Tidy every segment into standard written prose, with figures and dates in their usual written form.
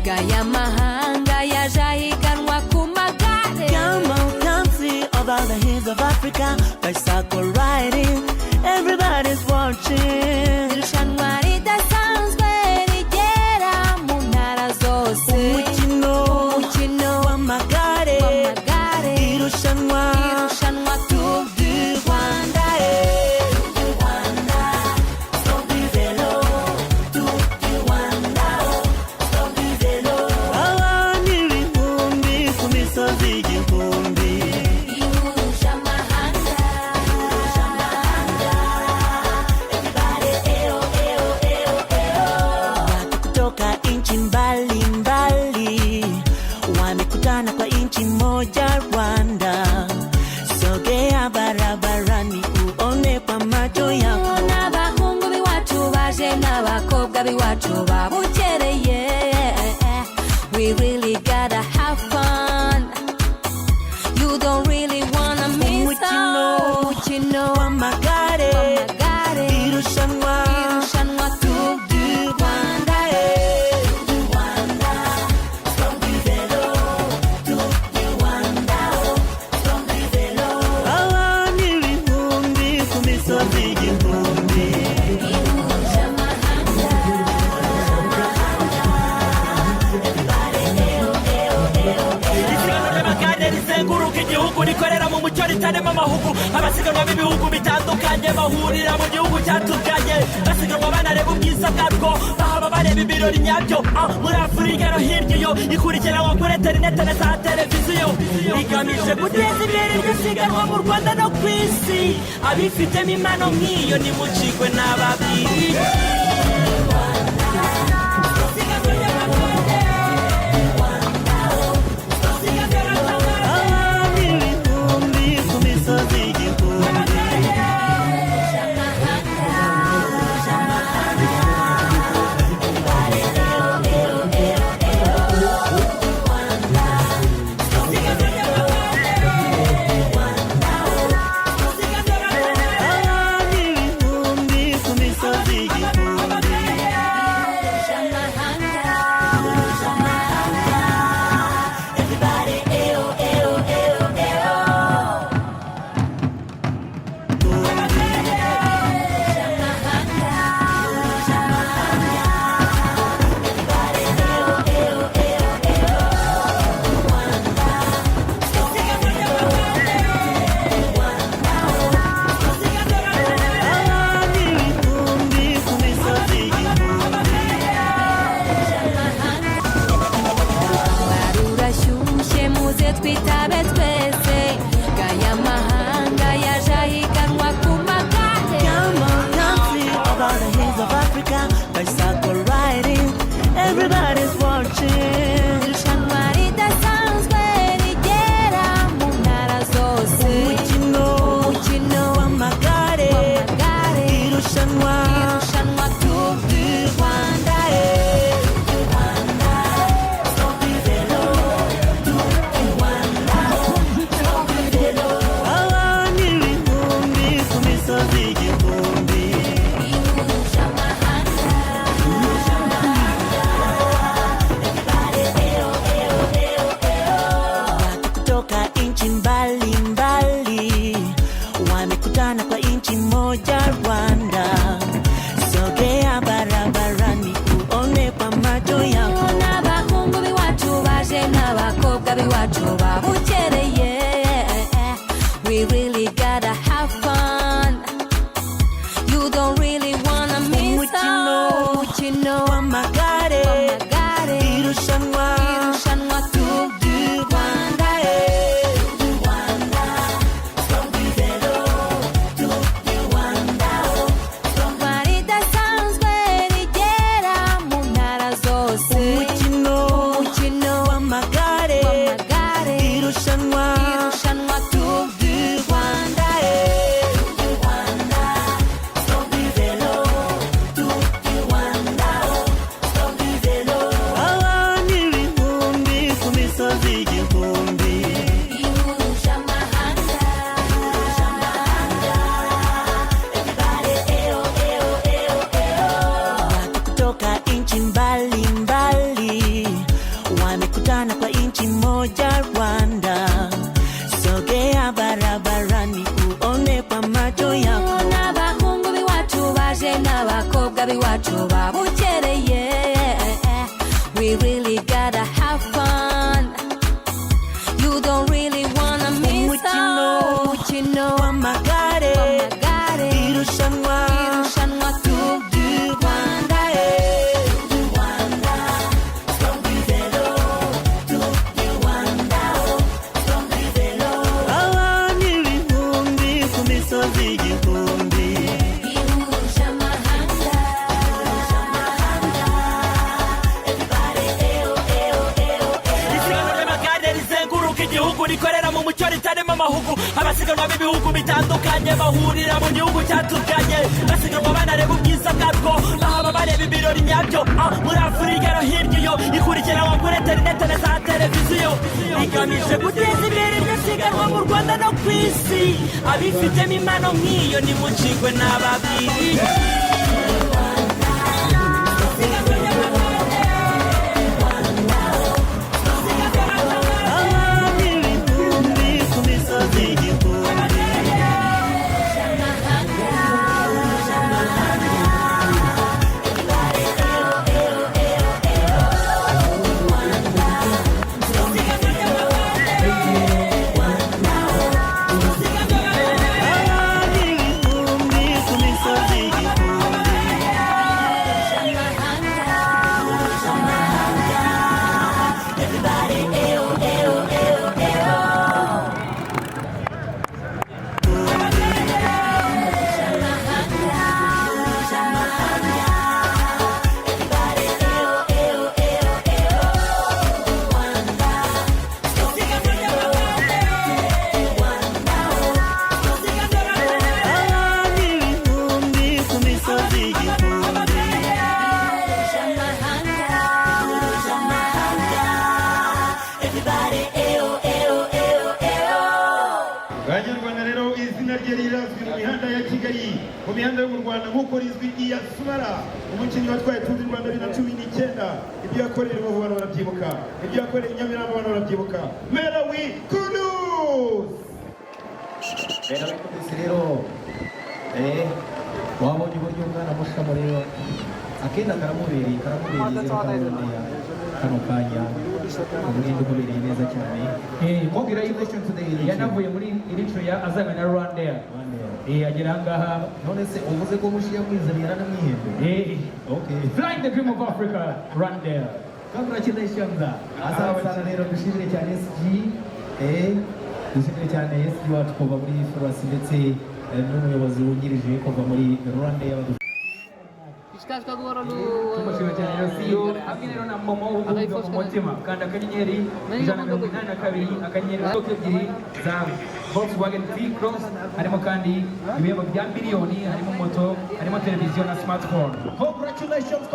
gaya mahanga yajahiganwa ku magare. Come on, come see about the hills of Africa. Bicycle riding, everybody's watching. Irushanwa ridasanzwe rigera mu ntara zose. Umukino w'amagare, irushanwa Tour du Rwanda. Stop du vélo, Tour du Rwanda. Stop du vélo. Abantu ibihumbi ku misozi igihumbi. Ihuje amahanga. Everybody, eo, eo, eo, eo. Watu kutoka nchi mbalimbali wamekutana kwa nchi moja Rwanda. Sogea barabarani uone kwa macho yako. N'abahungu b'iwacu baje n'abakobwa b'iwacu babukereye. We really gotta have fun. You don't really wanna miss out. Umukino w'amagare, irushanwa Tour du Rwanda. Stop du vélo, Tour du Rwanda. Stop du vélo. Abantu ibihumbi ku misozi igihumbi. Ihuje amahanga. isiganwa ry'amagare rizenguruka igihugu rikorera mu mucyo ritarimo amahugu. abasiganwa b'ibihugu bitandukanye bahurira mu gihugu cyatuganye. basiganwa banareba ubwiza bwarwo, bahaba bareba ibirori nyabyo. muri afurika no hirya iyo ikurikiranwa kuri interinete na za televiziyo. rigamije guteza imbere iryo siganwa mu Rwanda no ku isi. abifitemo impano nk'iyo nimucikwe n'ababwiriye. Abantu ibihumbi ku misozi igihumbi. Abantu ibihumbi ku misozi igihumbi. Everybody, eo, eo, eo, eo. Abantu ibihumbi ku misozi igihumbi. barurashyushye muze twitabe twese. gaya mahanga yajahiganwa ku magare. Come on, come see about the hills of Africa. Bicycle riding, everybody's watching. Irushanwa ridasanzwe rigera mu ntara zose. Umukino w'amagare, irushanwa Tour du Rwanda. Stop du vélo, Tour du Rwanda. we really gotta have fun. You don't really wanna miss out. You know, Wamagare irushanwa Tour du Rwanda. abana ibihumbi ku misozi igihumbi isiganwa ry'amagare rizenguruka igihugu rikorera mu mucyo ritarimo amahugu abasiganwa b'ibihugu bitandukanye bahurira mu gihugu cyatuganye basiganwa banareba ubwiza bwabwo bahaba bareba ibirori nyabyo muri afurika no hirya iyo ikurikiranwa kuri interinete na za televiziyo rigamije guteza imbere iryo siganwa mu rwanda no ku isi abifitemo impano nk'iyo nimucikwe n'ababwiriye abana ibihumbi ku misozi igihumbi abana ibihumbi ku misozi igihumbi abana ibihumbi ku misozi igihumbi Banyarwanda rero izina rye rirazwi mu mihanda ya Kigali mu mihanda yo mu Rwanda nk'uko rizwi iya Semere umukinnyi watwaye Tour du Rwanda 2019 ibyo yakoreye Rubavu abantu barabyibuka ibyo yakoreye Nyamirambo abantu barabyibuka Merawi Kudus rero wabonye uburyo umwana mushamo rero akenda karamubereye rero karaboneye kano kanya umwenda umubereye neza cyane congratulations to the yanavuye muri Eritrea azana na Rwanda agera ngaha none se uvuze ko mushiya mwizaniye yaranamwihembe okay flying the dream of Africa Rwanda. congratulations azabana rero dushimire cyane SG dushimire cyane SG wacu kuva muri Forwasi ndetse n'umuyobozi wungirije kuva muri Rwanda tumushimira cyane rero CEO hamwe rero na momo w'ubuntu mu mutima kandi akanyenyeri ijana na mirongo inani na kabiri akanyenyeri imodoka ebyiri za Volkswagen T-Cross harimo kandi ibihembo bya miliyoni harimo moto harimo televiziyo na smartphone. congratulations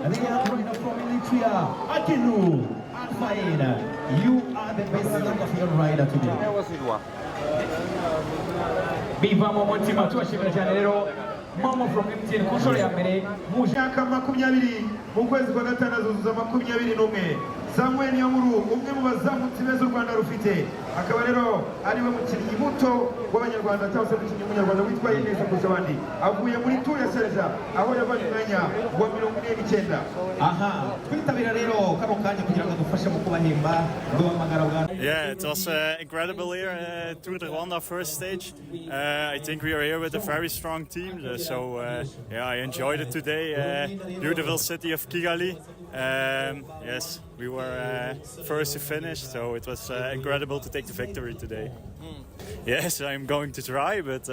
and then from Eritrea Atinu Alfaina you are the best younger field rider today biva mu mutima tubashimira cyane rero momo from MTN ku nshuro ya mbere muje myaka 20 mu kwezi kwa gatanu azuzuza 21 Samuel Nyamuru umwe mu bazamutsi beza u Rwanda rufite akaba rero ari we mukinnyi muto w'abanyarwanda cyangwa se umukinnyi w'umunyarwanda witwaye neza kurusha abandi avuye muri Tour ya Stage aho yabaye umwanya wa 49. aha twitabira rero kano kanya kugira ngo dufashe mu kubahemba duhamagara bwa Yeah, it was incredible here, Tour du Rwanda first stage. I think we are here with a very strong team, yeah, I enjoyed it today. Beautiful city of Kigali. Yes, we were first to finish, so it was incredible to take the victory today. Yes, I'm going to try, but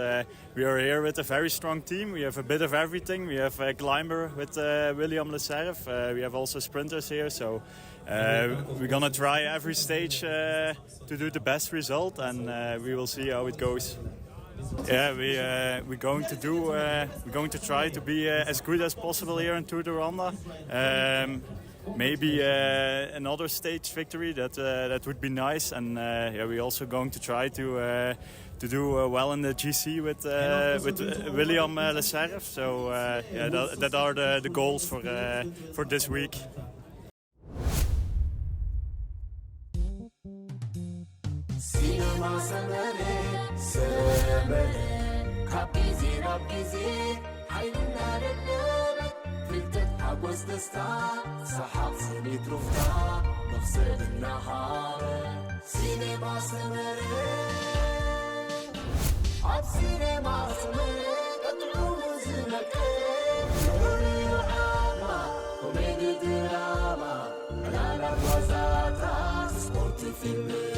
we are here with a very strong team. We have a bit of everything. We have a climber with William Leserf. We have also sprinters here, so we're gonna try every stage to do the best result, and we will see how it goes. Yeah, we're going to try to be as good as possible here in Tour du Rwanda. Maybe another stage victory that would be nice, and yeah, we're also going to try to do well in the GC with William Leserf. So yeah, that are the goals for this week. Hailu حوس دستا سحاب سني ترفتا نفسد النهار سينما سمرة عب سينما سمرة قطعو مزنك نوري وعاما وميدي دراما ملالا بوزاتا سبورت فيلمي